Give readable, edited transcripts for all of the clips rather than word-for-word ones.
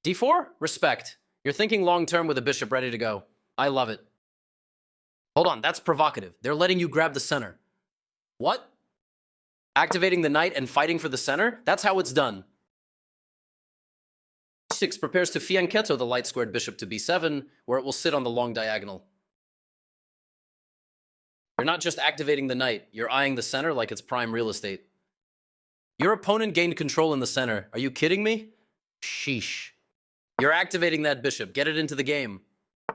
D4? Respect. You're thinking long-term with a bishop ready to go. I love it. Hold on, that's provocative. They're letting you grab the center. What? Activating the knight and fighting for the center? That's how it's done. 6 prepares to fianchetto the light-squared bishop to b7, where it will sit on the long diagonal. You're not just activating the knight, you're eyeing the center like it's prime real estate. Your opponent gained control in the center. Are you kidding me? Sheesh. You're activating that bishop. Get it into the game.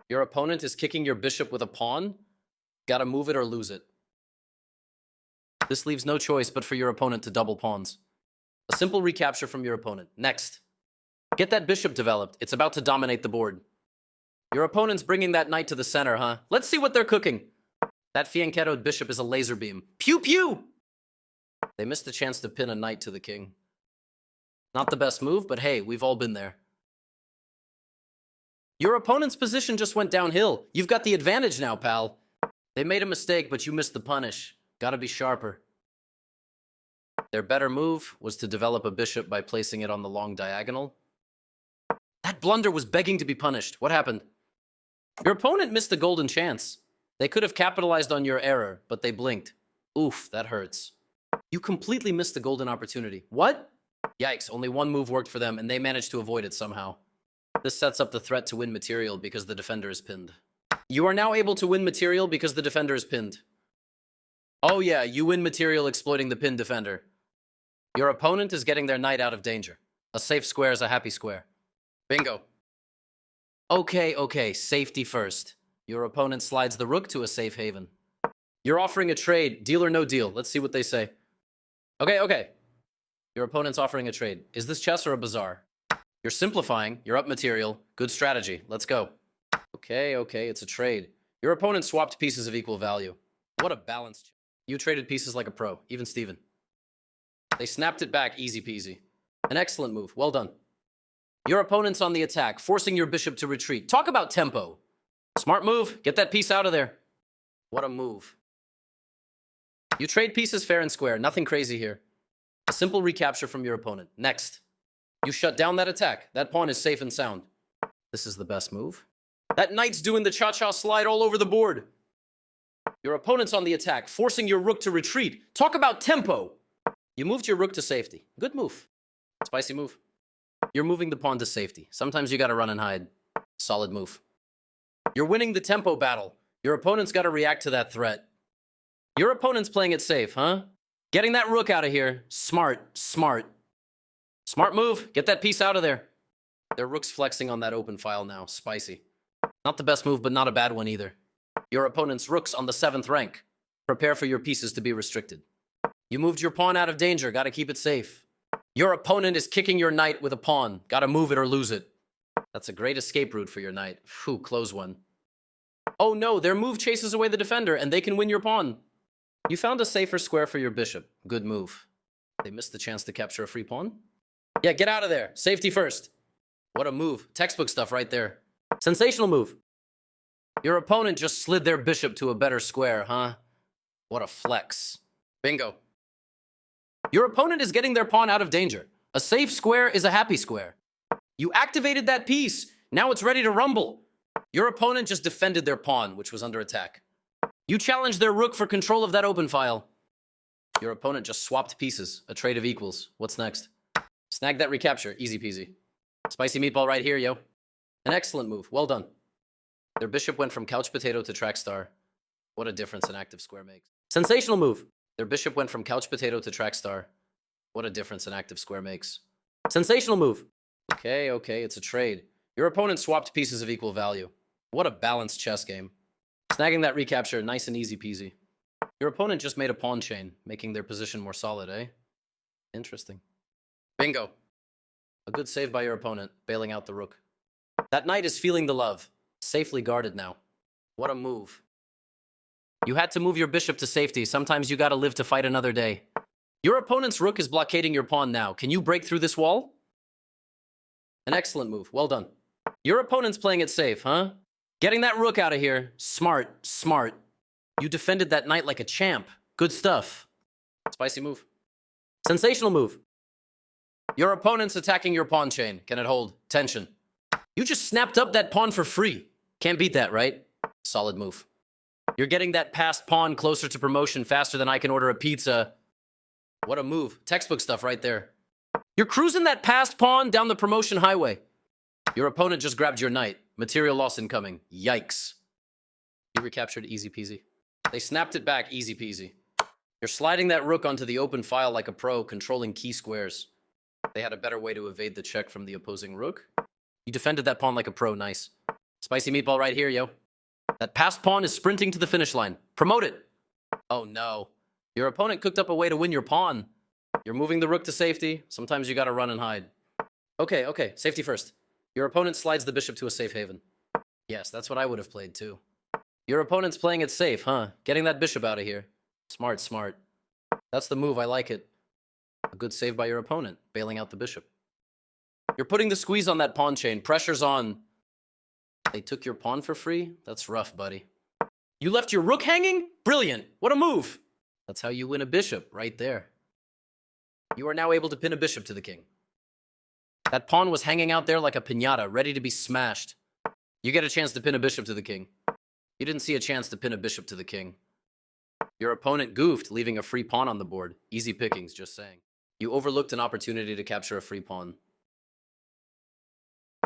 Your opponent is kicking your bishop with a pawn. Gotta move it or lose it. This leaves no choice but for your opponent to double pawns. A simple recapture from your opponent. Next. Get that bishop developed. It's about to dominate the board. Your opponent's bringing that knight to the center, huh? Let's see what they're cooking. That fianchettoed bishop is a laser beam. Pew pew! They missed the chance to pin a knight to the king. Not the best move, but hey, we've all been there. Your opponent's position just went downhill. You've got the advantage now, pal. They made a mistake, but you missed the punish. Gotta be sharper. Their better move was to develop a bishop by placing it on the long diagonal. That blunder was begging to be punished. What happened? Your opponent missed the golden chance. They could have capitalized on your error, but they blinked. Oof, that hurts. You completely missed the golden opportunity. What? Yikes, only one move worked for them, and they managed to avoid it somehow. This sets up the threat to win material because the defender is pinned. You are now able to win material because the defender is pinned. Oh yeah, you win material exploiting the pinned defender. Your opponent is getting their knight out of danger. A safe square is a happy square. Bingo. Okay, safety first. Your opponent slides the rook to a safe haven. You're offering a trade, deal or no deal. Let's see what they say. Okay. Your opponent's offering a trade. Is this chess or a bazaar? You're simplifying, you're up material. Good strategy, let's go. Okay, it's a trade. Your opponent swapped pieces of equal value. What a balanced. You traded pieces like a pro, even Steven. They snapped it back, easy peasy. An excellent move, well done. Your opponent's on the attack, forcing your bishop to retreat. Talk about tempo. Smart move, get that piece out of there. What a move. You trade pieces fair and square, nothing crazy here. A simple recapture from your opponent. Next. You shut down that attack. That pawn is safe and sound. This is the best move. That knight's doing the cha-cha slide all over the board. Your opponent's on the attack, forcing your rook to retreat. Talk about tempo. You moved your rook to safety. Good move. Spicy move. You're moving the pawn to safety. Sometimes you gotta run and hide. Solid move. You're winning the tempo battle. Your opponent's gotta react to that threat. Your opponent's playing it safe, huh? Getting that rook out of here. Smart. Smart move. Get that piece out of there. Their rook's flexing on that open file now. Spicy. Not the best move, but not a bad one either. Your opponent's rook's on the 7th rank. Prepare for your pieces to be restricted. You moved your pawn out of danger. Gotta keep it safe. Your opponent is kicking your knight with a pawn. Gotta move it or lose it. That's a great escape route for your knight. Phew, close one. Oh no, their move chases away the defender, and they can win your pawn. You found a safer square for your bishop. Good move. They missed the chance to capture a free pawn. Yeah, get out of there. Safety first. What a move. Textbook stuff right there. Sensational move. Your opponent just slid their bishop to a better square, huh? What a flex. Bingo. Your opponent is getting their pawn out of danger. A safe square is a happy square. You activated that piece. Now it's ready to rumble. Your opponent just defended their pawn, which was under attack. You challenged their rook for control of that open file. Your opponent just swapped pieces. A trade of equals. What's next? Snag that recapture. Easy peasy. Spicy meatball right here, yo. An excellent move. Well done. Their bishop went from couch potato to track star. What a difference an active square makes. Sensational move. Their bishop went from couch potato to track star. What a difference an active square makes. Sensational move. Okay, it's a trade. Your opponent swapped pieces of equal value. What a balanced chess game. Snagging that recapture, nice and easy peasy. Your opponent just made a pawn chain, making their position more solid, eh? Interesting. Bingo. A good save by your opponent, bailing out the rook. That knight is feeling the love. Safely guarded now. What a move. You had to move your bishop to safety. Sometimes you gotta live to fight another day. Your opponent's rook is blockading your pawn now. Can you break through this wall? An excellent move. Well done. Your opponent's playing it safe, huh? Getting that rook out of here. Smart. You defended that knight like a champ. Good stuff. Spicy move. Sensational move. Your opponent's attacking your pawn chain. Can it hold? Tension. You just snapped up that pawn for free. Can't beat that, right? Solid move. You're getting that passed pawn closer to promotion faster than I can order a pizza. What a move. Textbook stuff right there. You're cruising that passed pawn down the promotion highway. Your opponent just grabbed your knight. Material loss incoming. Yikes. You recaptured easy peasy. They snapped it back easy peasy. You're sliding that rook onto the open file like a pro, controlling key squares. They had a better way to evade the check from the opposing rook. You defended that pawn like a pro, nice. Spicy meatball right here, yo. That passed pawn is sprinting to the finish line. Promote it. Oh no. Your opponent cooked up a way to win your pawn. You're moving the rook to safety. Sometimes you gotta run and hide. Okay, safety first. Your opponent slides the bishop to a safe haven. Yes, that's what I would have played too. Your opponent's playing it safe, huh? Getting that bishop out of here. Smart. That's the move, I like it. A good save by your opponent, bailing out the bishop. You're putting the squeeze on that pawn chain. Pressure's on. They took your pawn for free? That's rough, buddy. You left your rook hanging? Brilliant. What a move. That's how you win a bishop, right there. You are now able to pin a bishop to the king. That pawn was hanging out there like a piñata, ready to be smashed. You get a chance to pin a bishop to the king. You didn't see a chance to pin a bishop to the king. Your opponent goofed, leaving a free pawn on the board. Easy pickings, just saying. You overlooked an opportunity to capture a free pawn.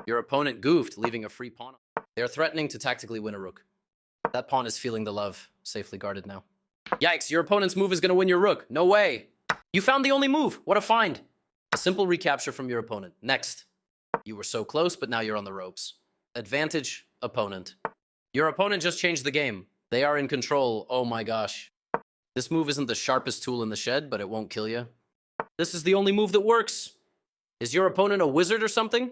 Your opponent goofed, leaving a free pawn. They are threatening to tactically win a rook. That pawn is feeling the love. Safely guarded now. Yikes, your opponent's move is going to win your rook. No way. You found the only move. What a find. A simple recapture from your opponent. Next. You were so close, but now you're on the ropes. Advantage, opponent. Your opponent just changed the game. They are in control. Oh my gosh. This move isn't the sharpest tool in the shed, but it won't kill you. This is the only move that works. Is your opponent a wizard or something?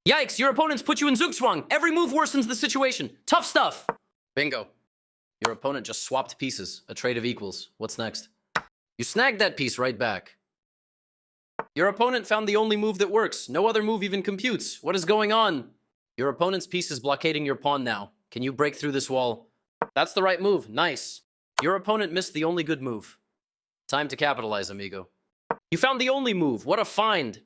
Yikes, your opponent's put you in Zugzwang. Every move worsens the situation. Tough stuff. Bingo. Your opponent just swapped pieces. A trade of equals. What's next? You snagged that piece right back. Your opponent found the only move that works. No other move even computes. What is going on? Your opponent's piece is blockading your pawn now. Can you break through this wall? That's the right move. Nice. Your opponent missed the only good move. Time to capitalize, amigo. You found the only move. What a find.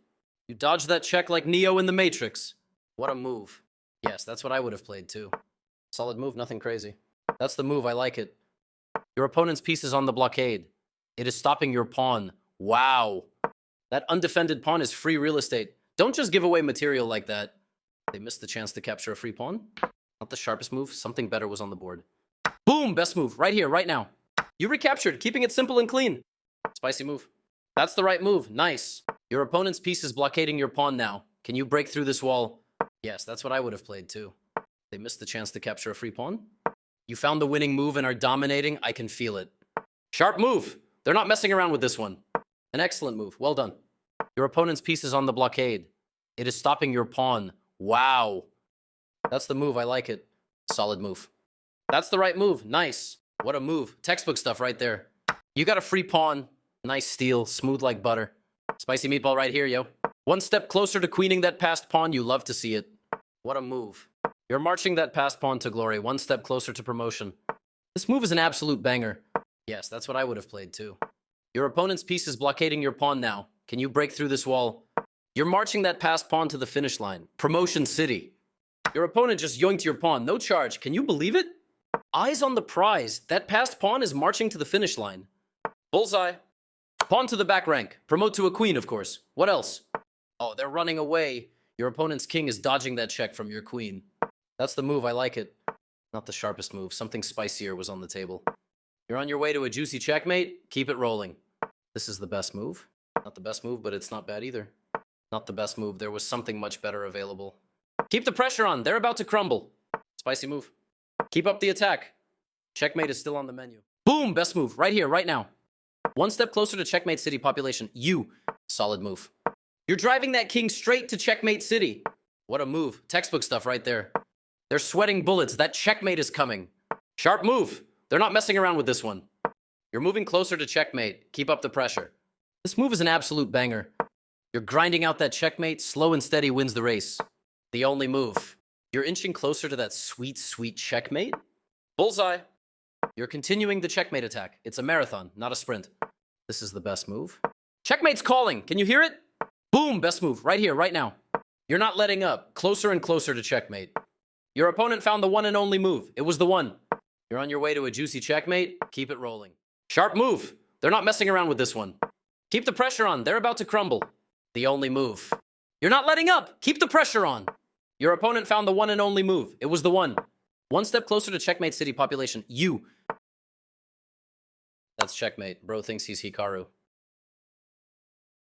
You dodged that check like Neo in the Matrix. What a move. Yes, that's what I would have played too. Solid move, nothing crazy. That's the move, I like it. Your opponent's piece is on the blockade. It is stopping your pawn. Wow. That undefended pawn is free real estate. Don't just give away material like that. They missed the chance to capture a free pawn. Not the sharpest move. Something better was on the board. Boom! Best move. Right here, right now. You recaptured, keeping it simple and clean. Spicy move. That's the right move. Nice. Your opponent's piece is blockading your pawn now. Can you break through this wall? Yes, that's what I would have played too. They missed the chance to capture a free pawn. You found the winning move and are dominating. I can feel it. Sharp move. They're not messing around with this one. An excellent move. Well done. Your opponent's piece is on the blockade. It is stopping your pawn. Wow. That's the move. I like it. Solid move. That's the right move. Nice. What a move. Textbook stuff right there. You got a free pawn. Nice steal. Smooth like butter. Spicy meatball right here, yo. One step closer to queening that passed pawn. You love to see it. What a move. You're marching that passed pawn to glory. One step closer to promotion. This move is an absolute banger. Yes, that's what I would have played too. Your opponent's piece is blockading your pawn now. Can you break through this wall? You're marching that passed pawn to the finish line. Promotion City. Your opponent just yoinked your pawn. No charge. Can you believe it? Eyes on the prize. That passed pawn is marching to the finish line. Bullseye. Pawn to the back rank. Promote to a queen, of course. What else? Oh, they're running away. Your opponent's king is dodging that check from your queen. That's the move. I like it. Not the sharpest move. Something spicier was on the table. You're on your way to a juicy checkmate. Keep it rolling. This is the best move. Not the best move, but it's not bad either. Not the best move. There was something much better available. Keep the pressure on. They're about to crumble. Spicy move. Keep up the attack. Checkmate is still on the menu. Boom! Best move. Right here, right now. One step closer to Checkmate City population. You. Solid move. You're driving that king straight to Checkmate City. What a move. Textbook stuff right there. They're sweating bullets. That checkmate is coming. Sharp move. They're not messing around with this one. You're moving closer to checkmate. Keep up the pressure. This move is an absolute banger. You're grinding out that checkmate. Slow and steady wins the race. The only move. You're inching closer to that sweet, sweet checkmate. Bullseye. You're continuing the checkmate attack. It's a marathon, not a sprint. This is the best move. Checkmate's calling. Can you hear it? Boom, best move. Right here, right now. You're not letting up. Closer and closer to checkmate. Your opponent found the one and only move. It was the one. You're on your way to a juicy checkmate. Keep it rolling. Sharp move. They're not messing around with this one. Keep the pressure on. They're about to crumble. The only move. You're not letting up. Keep the pressure on. Your opponent found the one and only move. It was the one. One step closer to checkmate city population. You. That's checkmate. Bro thinks he's Hikaru.